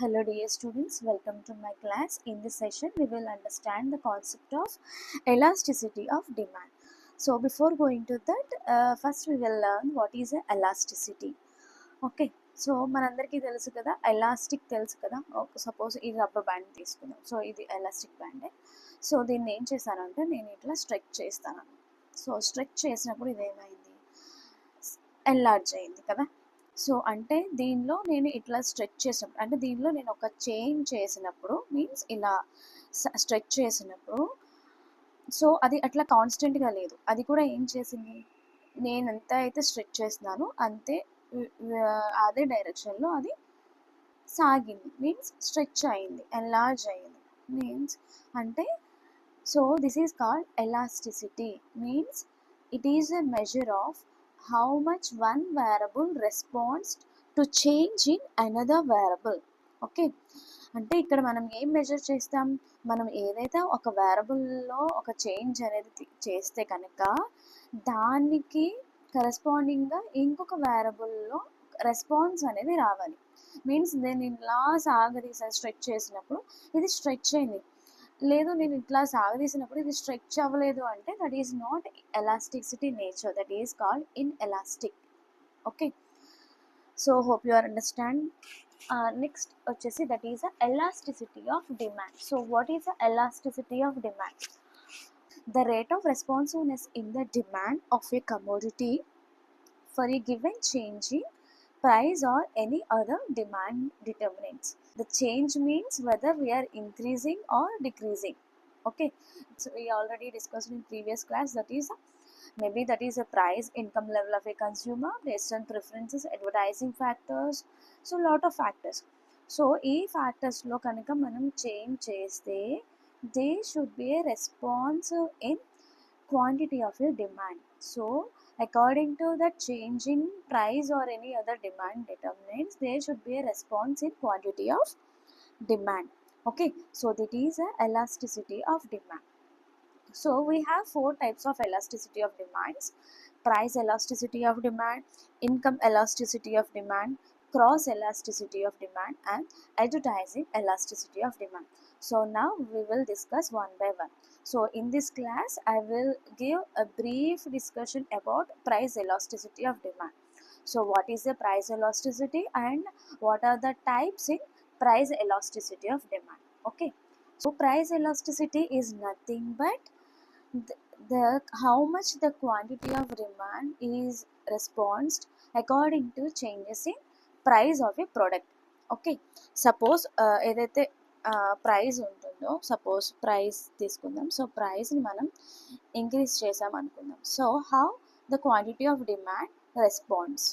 Hello dear students, welcome to my class. In this session we will understand the concept of elasticity of demand. So before going to that, first we will learn what is a elasticity. Okay, so మనందరికీ తెలుసు కదా, elastic తెలుసు కదా. Suppose ఇది rubber band తీసుకుందాం. So ఇది elastic బ్యాండే. So దీన్ని ఏం చేశానంటే నేను ఇట్లా స్ట్రెచ్ చేస్తాను. సో స్ట్రెచ్ చేసినప్పుడు ఇదేమైంది, ఎన్లార్జ్ అయింది కదా. సో అంటే దీనిలో నేను ఇట్లా స్ట్రెచ్ చేసినప్పుడు, అంటే దీనిలో నేను ఒక చైన్ చేసినప్పుడు మీన్స్ ఇలా స్ట్రెచ్ చేసినప్పుడు, సో అది అట్లా కాన్స్టెంట్గా లేదు. అది కూడా ఏం చేసింది, నేను ఎంత అయితే స్ట్రెచ్ చేస్తున్నానో అంతే అదే డైరెక్షన్లో అది సాగింది. మీన్స్ స్ట్రెచ్ అయింది, ఎన్లార్జ్ అయింది మీన్స్. అంటే so this is called elasticity. Means it is a measure of how much one variable responds to change in another variable. Okay, అంటే ఇక్కడ మనం ఏం మెజర్ చేస్తాం, మనం ఏదైతే ఒక వేరియబుల్లో ఒక చేంజ్ అనేది చేస్తే కనుక దానికి కరెస్పాండింగ్గా ఇంకొక వేరియబుల్లో రెస్పాన్స్ అనేది రావాలి. మీన్స్ నేను ఇలా సాగదీసా స్ట్రెచ్ చేసినప్పుడు ఇది స్ట్రెచ్ అయింది, లేదు నేను ఇట్లా సాగదీసినప్పుడు ఇది స్ట్రెచ్ అవ్వలేదు అంటే that is not elasticity nature, that is called inelastic. Okay, so hope you are understand. Next వచ్చేసి that is elasticity of demand. So what is elasticity of demand? The rate of responsiveness in the demand of a commodity for a given change in price or any other demand determinants. The change means whether we are increasing or decreasing. Okay, so we already discussed in previous class, that is maybe that is a price, income level of a consumer based on preferences, advertising factors, so lot of factors. So ee factors lo kanuka manam change cheste they should be a response in quantity of your demand. So according to the change in price or any other demand determinants, there should be a response in quantity of demand. Okay, so that is a elasticity of demand. So we have four types of elasticity of demands: price elasticity of demand, income elasticity of demand, cross elasticity of demand, and advertising elasticity of demand. So now we will discuss one by one. So in this class I will give a brief discussion about price elasticity of demand. So what is the price elasticity and what are the types in price elasticity of demand? Okay, so price elasticity is nothing but the how much the quantity of demand is responded according to changes in price of a product. Okay, suppose ఏదైతే price ఉంటుందో, suppose price తీసుకుందాం. So ప్రైస్ని మనం increase చేసాం అనుకుందాం. So how the quantity of demand response,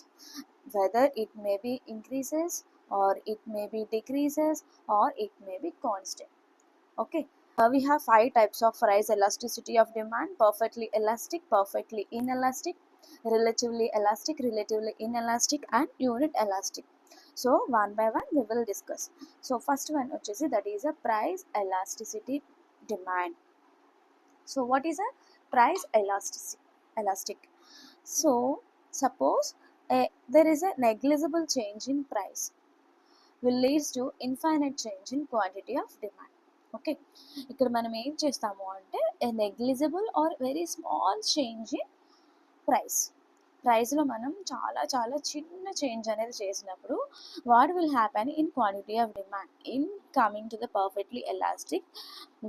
whether it may be increases or it may be decreases or it may be constant. Okay, we have five types of price elasticity of demand: perfectly elastic, perfectly inelastic, relatively elastic, relatively inelastic, and unit elastic. So one by one we will discuss. So first one వచ్చేసి that is a price elasticity demand. So what is a price elastic? So suppose there is a negligible change in price will leads to infinite change in quantity of demand. Okay, ఇక్కడ మనం ఏం చేస్తాము అంటే negligible or very small change in ప్రైస్లో మనం చాలా చాలా చిన్న చేంజ్ అనేది చేసినప్పుడు what will happen in quantity of demand. In coming to the perfectly elastic,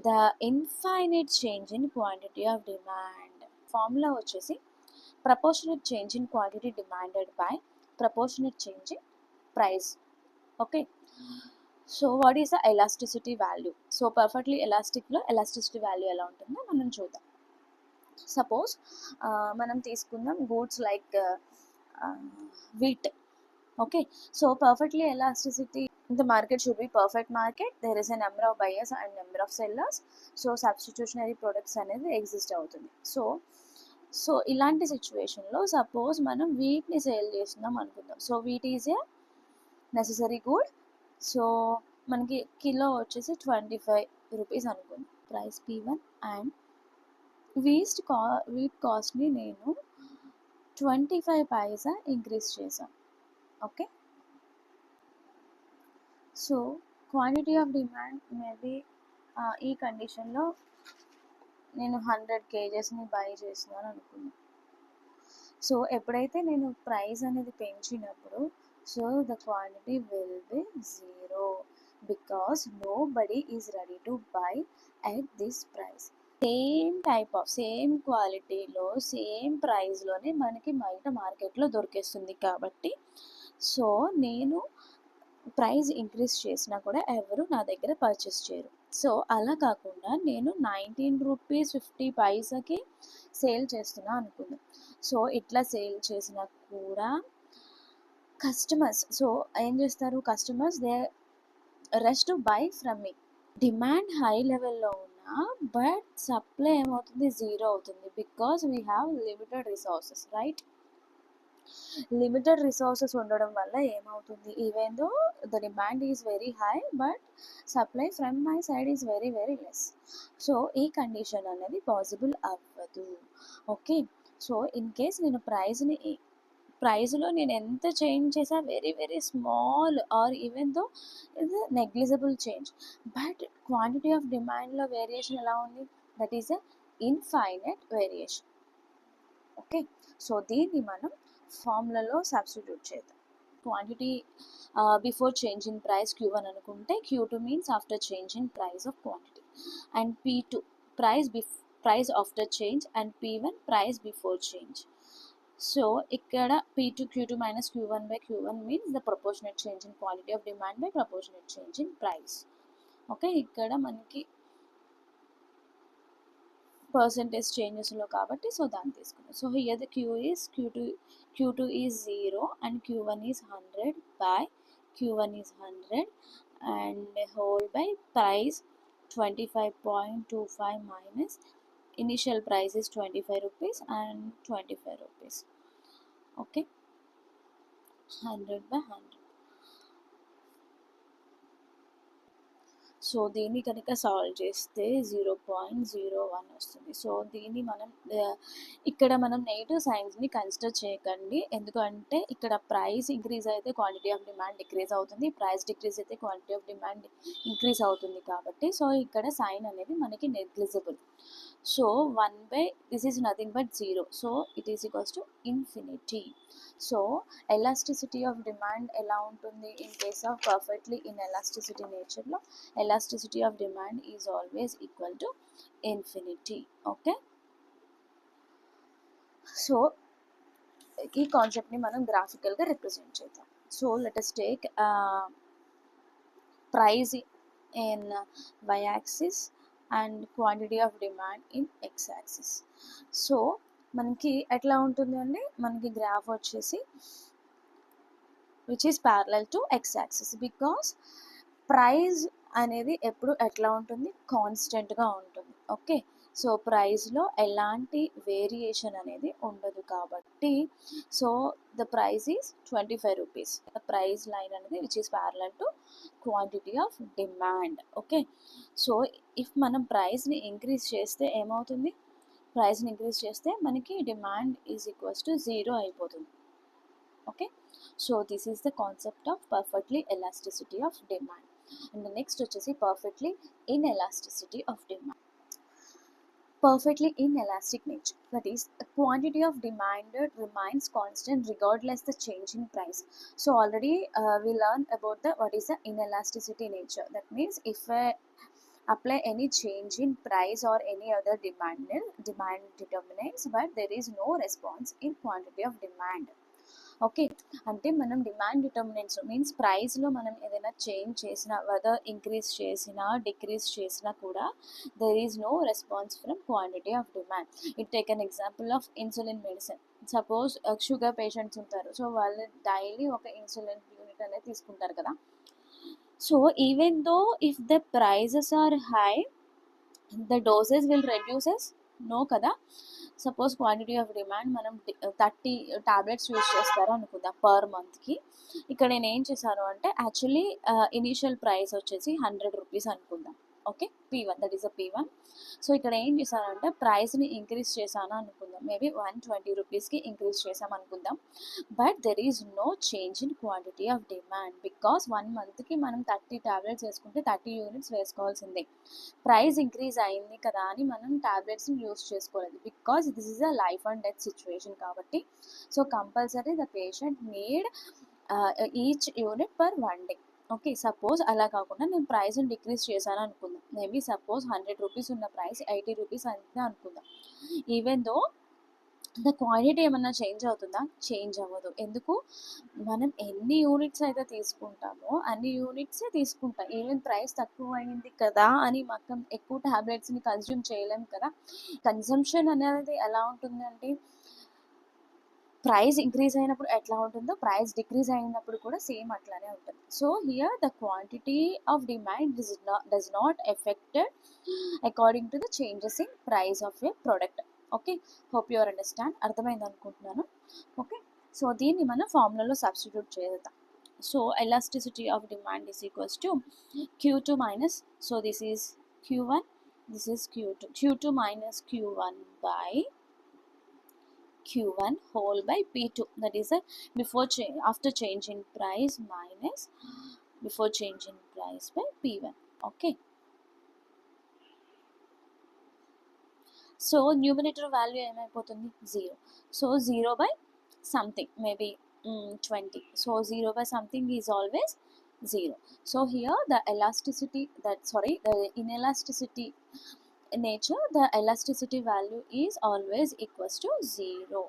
the infinite change in quantity of demand formula వచ్చేసి proportionate change in quantity demanded by proportionate change in price. Okay, so what is the elasticity value? So perfectly ఎలాస్టిక్లో elasticity value ఎలా ఉంటుందో మనం చూద్దాం. Suppose మనం తీసుకుందాం goods like wheat. Okay, so perfectly elasticity, the market should be perfect market. There is a number of buyers and number of sellers. So substitutionary products అనేది exist అవుతుంది. So ఇలాంటి సిచ్యువేషన్లో సపోజ్ మనం వీట్ని సేల్ చేస్తున్నాం అనుకుందాం. So wheat is a necessary good. So మనకి kilo వచ్చేసి 25 rupees అనుకుందాం, ప్రైస్ P1. అండ్ వీట్ కాస్ట్ని నేను 25 పైసా ఇంక్రీజ్ చేశాను. Okay, so quantity of demand maybe ఈ కండిషన్లో నేను 100 కేజెస్ని బై చేస్తున్నాను అనుకున్నాను. సో ఎప్పుడైతే నేను ప్రైస్ అనేది పెంచినప్పుడు so the quantity will be 0 because nobody is ready to buy at this price. Same type of same క్వాలిటీలో సేమ్ ప్రైస్లోనే మనకి బయట మార్కెట్లో దొరికేస్తుంది కాబట్టి సో నేను ప్రైస్ ఇంక్రీజ్ చేసినా కూడా ఎవరు నా దగ్గర పర్చేస్ చేయరు. సో అలా కాకుండా నేను 19 రూపీస్ 50 పైసాకి సేల్ చేస్తున్నా అనుకుందాం. సో ఇట్లా సేల్ చేసినా కూడా కస్టమర్స్ సో ఏం చేస్తారు, customers they rush to buy from me. Demand high లెవెల్లో ఉన్నా బట్ సప్లై ఏమవుతుంది, 0 అవుతుంది. Because we have limited resources, right? Limited resources ఉండడం వల్ల ఏమవుతుంది, even though the demand is very high but supply from my side is very very less. So ఈ condition అనేది possible అవ్వదు. ఓకే, సో ఇన్ కేస్ నేను ప్రైస్లో నేను ఎంత చేంజ్ చేసా very very small or even though ఇది negligible change, but quantity of డిమాండ్లో వేరియేషన్ ఎలా ఉంది, that is a infinite variation. Okay, so దీన్ని మనం ఫార్ములాలో సబ్స్టిట్యూట్ చేద్దాం. Quantity before change in price Q1 అనుకుంటే Q2 means after change in price of quantity, and P2 price after change, and P1 price before change. So ఇక్కడ P2 Q2 minus Q1 by Q1 means the proportionate change in quantity of demand by proportionate change in price. Okay, ఇక్కడ మనకి percentage చేంజెస్లో కాబట్టి so దాన్ని తీసుకున్నాం. So here the Q2 is 0 and Q1 is 100 by Q1 is 100 and whole by price 25.25 minus initial price is 25 rupees and 25 rupees. Okay, 100 by 100. So దీన్ని కనుక solve చేస్తే 0.01 వస్తుంది. So దీన్ని మనం ఇక్కడ మనం నెగిటివ్ సైన్స్ని కన్సిడర్ చేయకండి, ఎందుకంటే ఇక్కడ ప్రైస్ ఇంక్రీజ్ అయితే క్వాంటిటీ ఆఫ్ డిమాండ్ డిక్రీజ్ అవుతుంది, ప్రైస్ డిక్రీజ్ అయితే క్వాంటిటీ ఆఫ్ డిమాండ్ ఇంక్రీజ్ అవుతుంది కాబట్టి సో ఇక్కడ సైన్ అనేది మనకి negligible. So 1 by this is nothing but 0, so it is equals to infinity. So elasticity of demand ఎలా ఉంటుంది ఇన్ కేస్ ఆఫ్ పర్ఫెక్ట్లీ ఇన్ఎలాస్టిసిటీ నేచర్లో, elasticity of demand is always equal to infinity. Okay, so ఈ కాన్సెప్ట్ని మనం గ్రాఫికల్గా represent చేద్దాం. So let us take price in y axis and quantity of demand in x axis. So మనకి ఎట్లా ఉంటుంది అండి, మనకి గ్రాఫ్ వచ్చేసి which is parallel to x axis because price అనేది ఎప్పుడు ఎట్లా ఉంటుంది, కాన్స్టెంట్గా ఉంటుంది. ఓకే, సో ప్రైస్లో ఎలాంటి వేరియేషన్ అనేది ఉండదు కాబట్టి so the price is 25 rupees, the price line అనేది which is parallel to quantity of demand. Okay, so if మనం ప్రైస్ని ఇంక్రీజ్ చేస్తే ఏమవుతుంది, ప్రైస్ని ఇంక్రీజ్ చేస్తే మనకి డిమాండ్ ఈజ్ ఈక్వల్స్ టు 0 అయిపోతుంది. Okay, so this is the concept of perfectly elasticity of demand. And next వచ్చేసి perfectly inelasticity of demand. Perfectly inelastic nature, that is the quantity of demand remains constant regardless the change in price. So already we learned about the what is the inelasticity nature. That means if I apply any change in price or any other demand determinants but there is no response in quantity of demand. Okay, అంటే మనం demand determinants means ప్రైస్లో మనం ఏదైనా change చేసినా weather increase చేసినా decrease చేసినా కూడా there is no response from quantity of demand. It take an example of insulin medicine. Suppose sugar patients ఉంటారు, సో వాళ్ళు డైలీ ఒక ఇన్సులిన్ యూనిట్ అనేది తీసుకుంటారు కదా. So even though if the prices are high the doses will reduces, no కదా. Suppose quantity of demand మనం 30 tablets use చేస్తారు అనుకుందాం పర్ మంత్కి. ఇక్కడ నేను ఏం చేశాను అంటే యాక్చువల్లీ ఇనీషియల్ ప్రైస్ వచ్చేసి 100 రూపీస్ అనుకుందాం. Okay, P1, that is a P1. So ఇక్కడ ఏం చేశానంటే ప్రైస్ని ఇంక్రీజ్ చేశాను అనుకుందాం, మేబీ 120 రూపీస్కి ఇంక్రీజ్ చేసాం అనుకుందాం. But there is no change in quantity of demand, because 1 మంత్కి మనం 30 టాబ్లెట్స్ వేసుకుంటే 30 యూనిట్స్ వేసుకోవాల్సిందే. ప్రైస్ ఇంక్రీజ్ అయింది కదా అని మనం టాబ్లెట్స్ని యూస్ చేసుకోలేదు, because this is a life and death situation కాబట్టి. So compulsory the patient need each unit per 1 day. Okay, suppose అలా కాకుండా నేను ప్రైస్ని డిక్రీజ్ చేశాను అనుకుందాం, మేబీ సపోజ్ 100 రూపీస్ ఉన్న ప్రైస్ 80 రూపీస్ అంతే అనుకుందాం. ఈవెన్ దో ద క్వాంటిటీ ఏమన్నా చేంజ్ అవుతుందా? చేంజ్ అవ్వదు. ఎందుకు? మనం ఎన్ని యూనిట్స్ అయితే తీసుకుంటామో అన్ని యూనిట్సే తీసుకుంటాం. ఈవెన్ ప్రైస్ తక్కువ అయింది కదా అని మొత్తం ఎక్కువ టాబ్లెట్స్ని కన్జ్యూమ్ చేయలేం కదా. కన్జంప్షన్ అనేది ఎలా ఉంటుందంటే ప్రైస్ ఇంక్రీజ్ అయినప్పుడు ఎట్లా ఉంటుందో ప్రైస్ డిక్రీజ్ అయినప్పుడు కూడా సేమ్ అట్లానే ఉంటుంది. So here the quantity of demand does not affected according to the changes in price of A product. Okay, hope your understand, అర్థమైంది అనుకుంటున్నాను. ఓకే, సో దీన్ని మనం ఫార్ములాలో సబ్స్టిట్యూట్ చేద్దాం. So elasticity of demand is equals to Q2 minus, so this is Q1, this is Q2, Q2 minus Q1 by Q1 whole by P2, that is a after change in price minus before change in price by P1. Okay, so numerator value ఏమైపోతుంది 0. so 0 by something, maybe 20. so 0 by something is always 0. so here the elasticity, the inelasticity nature, the elasticity value is always equals to 0.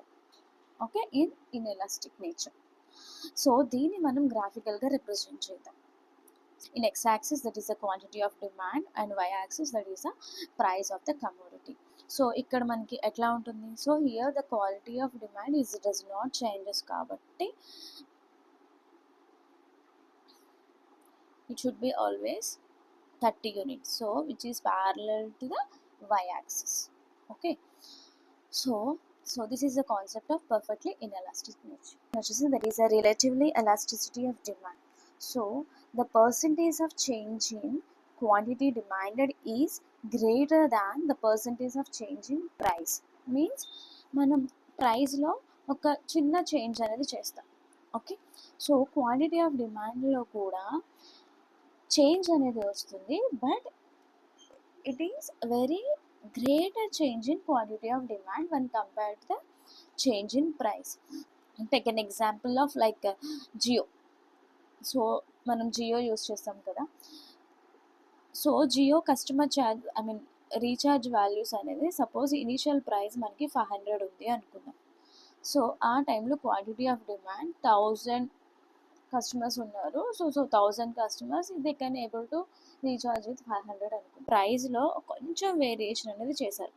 Okay, in inelastic nature. So దీన్ని మనం గ్రాఫికల్గా represent చేద్దాం. In X axis that is the quantity of demand and Y axis that is the price of the commodity. So ఇక్కడ మనకి ఎట్లా ఉంటుంది? So here the quality of demand is does not changes కాబట్టి it should be always 30 units, so which is parallel to the y axis. Okay, so this is the concept of perfectly inelastic nature. There is a relatively elasticity of demand. So the percentage of change in quantity demanded is greater than the percentage of change in price. Means మనం ప్రైస్లో ఒక చిన్న change అనేది చేస్తాం. Okay, so quantity of డిమాండ్లో కూడా change అనేది వస్తుంది, but it is very greater change in quantity of demand when compared to the change in price. Take an example of like Jio. So మనం జియో యూస్ చేస్తాం కదా. So Jio customer charge recharge values అనేది suppose initial price మనకి 500 ఉంది అనుకుందాం. So ఆ టైంలో quantity of demand 1000 customers ఉన్నారు. So 1000 customers they can able to recharge with 500 అనుకో. ప్రైస్లో కొంచెం వేరియేషన్ అనేది చేశారు,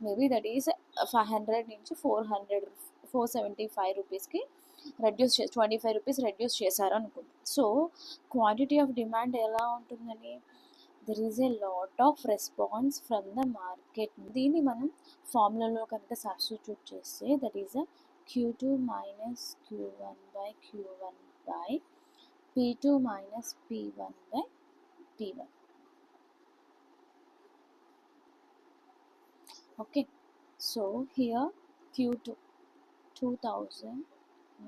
మేబీ దట్ ఈస్ 500 నుంచి 475 రూపీస్కి రెడ్యూస్ 25 రూపీస్ రెడ్యూస్ చేశారు అనుకుంది. సో క్వాంటిటీ ఆఫ్ డిమాండ్ ఎలా ఉంటుందని, there is a lot of response from the market. దీన్ని మనం ఫార్ములాలో కనుక సబ్స్టిట్యూట్ చేస్తే that is a Q2 minus Q1 by Q1 by P2 minus P1 by P1. Okay, so here Q2 2000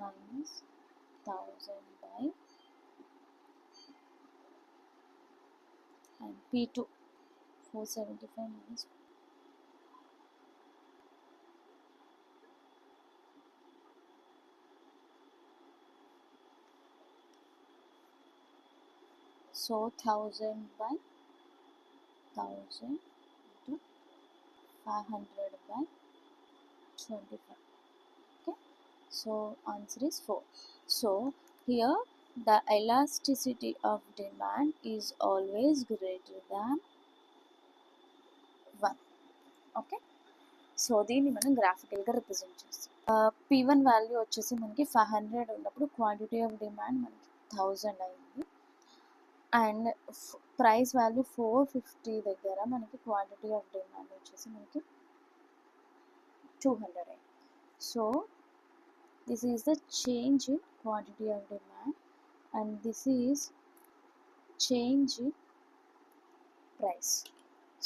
minus 1000 by and P2 475 minus so 1000 by 1000 into 500 by 25. Okay, so answer is 4. So here the elasticity of demand is always greater than 1. Okay, so దీన్ని మనం గ్రాఫికల్గా represent చేస్తాం. P1 value వచ్చేసి మనకి 500 ఉన్నప్పుడు quantity of demand మనకి 1000 అయింది, and price value 450 దగ్గర మనకి క్వాంటిటీ ఆఫ్ డిమాండ్ వచ్చేసి మనకి 200 అయింది. So this is the change in quantity of demand and this is change in price.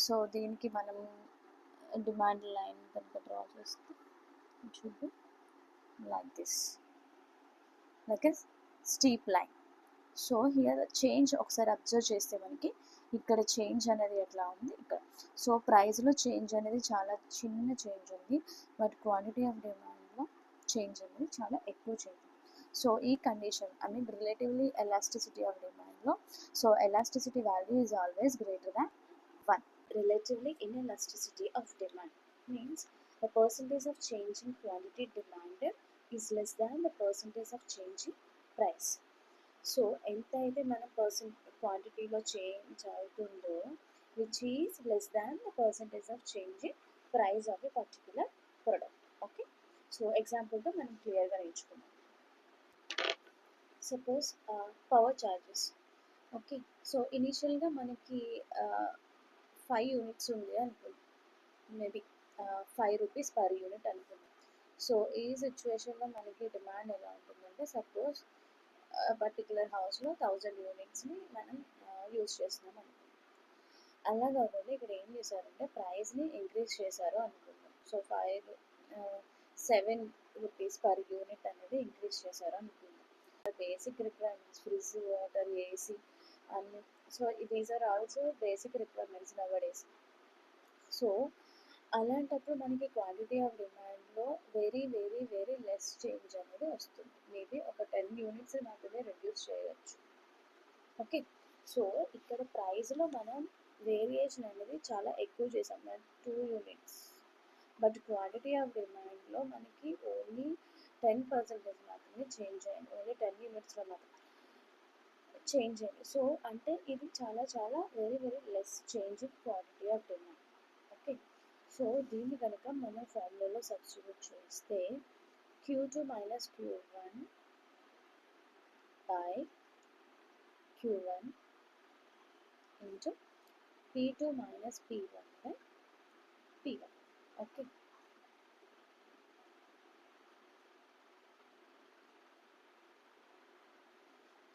So దీనికి మనం డిమాండ్ లైన్ కనుక డ్రా చేస్తే చూద్దాం, like this, like a steep line. So here change ఒకసారి అబ్జర్వ్ చేస్తే మనకి ఇక్కడ చేంజ్ అనేది ఎట్లా ఉంది ఇక్కడ. సో ప్రైస్లో చేంజ్ అనేది చాలా చిన్న చేంజ్ ఉంది, బట్ క్వాంటిటీ ఆఫ్ డిమాండ్లో చేంజ్ అనేది చాలా ఎక్కువ చేంజ్. సో ఈ condition I mean relatively elasticity of డిమాండ్లో, so elasticity value is always greater than 1. Relatively inelasticity of demand means the percentage of change in quantity demanded is less than the percentage of change in price. So ఎంత అయితే మనం క్వాంటిటీలో change అవుతుందో which is less than the percentage of change in price of a particular product. Okay, so ఎగ్జాంపుల్తో మనం క్లియర్గా నేర్చుకున్నాం. Suppose power charges. Okay, so ఇనీషియల్గా మనకి 5 యూనిట్స్ ఉంది అనుకుందాం, మేబీ 5 రూపీస్ పర్ యూనిట్ అనుకుందాం. సో ఈ సిచ్యువేషన్లో మనకి డిమాండ్ ఎలా ఉంటుందంటే, సపోజ్ పర్టికులర్ హౌస్లో 1000 యూనిట్స్ని మనం యూజ్ చేస్తున్నాం అనుకుందాం. అలా కాకుండా ఇక్కడ ఏం చేశారంటే ప్రైస్ని ఇంక్రీజ్ చేశారు అనుకుందాం. సో 7 రూపీస్ పర్ యూనిట్ అనేది ఇంక్రీజ్ చేశారు అనుకుందాం. Basic requirements, fridge, water, AC అన్ని. So these are also basic requirements nowadays. So అలాంటప్పుడు మనకి క్వాంటిటీ ఆఫ్ డిమాండ్లో very very very less change అనేది వస్తుంది. మేబీ ఒక 10 యూనిట్స్ మాత్రమే రెడ్యూస్ చేయవచ్చు. ఓకే, సో ఇక్కడ ప్రైస్లో మనం వేరియేషన్ అనేది చాలా ఎక్కువ చేసాం, 2 యూనిట్స్. బట్ క్వాంటిటీ ఆఫ్ డిమాండ్లో మనకి ఓన్లీ 10% మాత్రమే చేంజ్ అయింది, ఓన్లీ 10 యూనిట్స్లో మాత్రమే చేంజ్ అయింది. సో అంటే ఇది చాలా చాలా very very less change in quantity of demand. Okay, so దీన్ని కనుక మనం ఫార్ములాలో సబ్స్టిట్యూట్ చేస్తే Q2 minus Q1 by Q1 into P2 minus P1 by P1. Okay,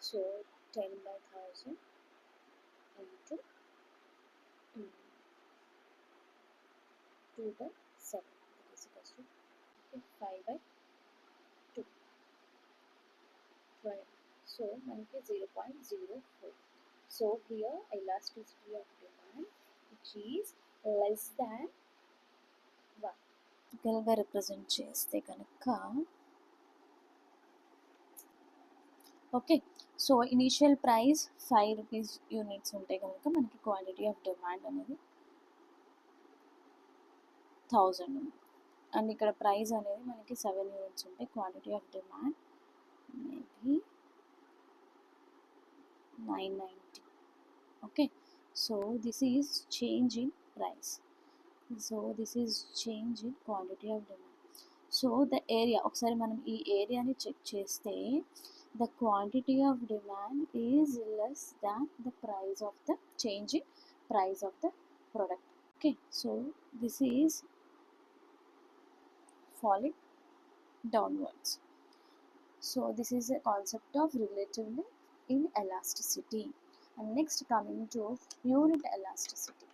so 10 by 1000 into 2 by 7, that is equals to 5 by 2, 12. So మనకి 0.04. So here elasticity of demand which is less than 1. గా represent చేస్తే కనుక okay, so initial price 5 rupees units ఉంటే కనుక మనకి క్వాంటిటీ of demand అనేది 1000 ఉంది. అండ్ ఇక్కడ ప్రైస్ అనేది మనకి 7 యూనిట్స్ ఉంటే quantity of demand maybe 990. Okay, so this is change in price. So this is change in quantity of demand. So the area, ఒకసారి మనం ఈ ఏరియాని చెక్ చేస్తే the quantity of demand is less than the price of the change in price of the product. Okay, so this is falling downwards. So this is a concept of relatively inelasticity. And next coming to unit elasticity.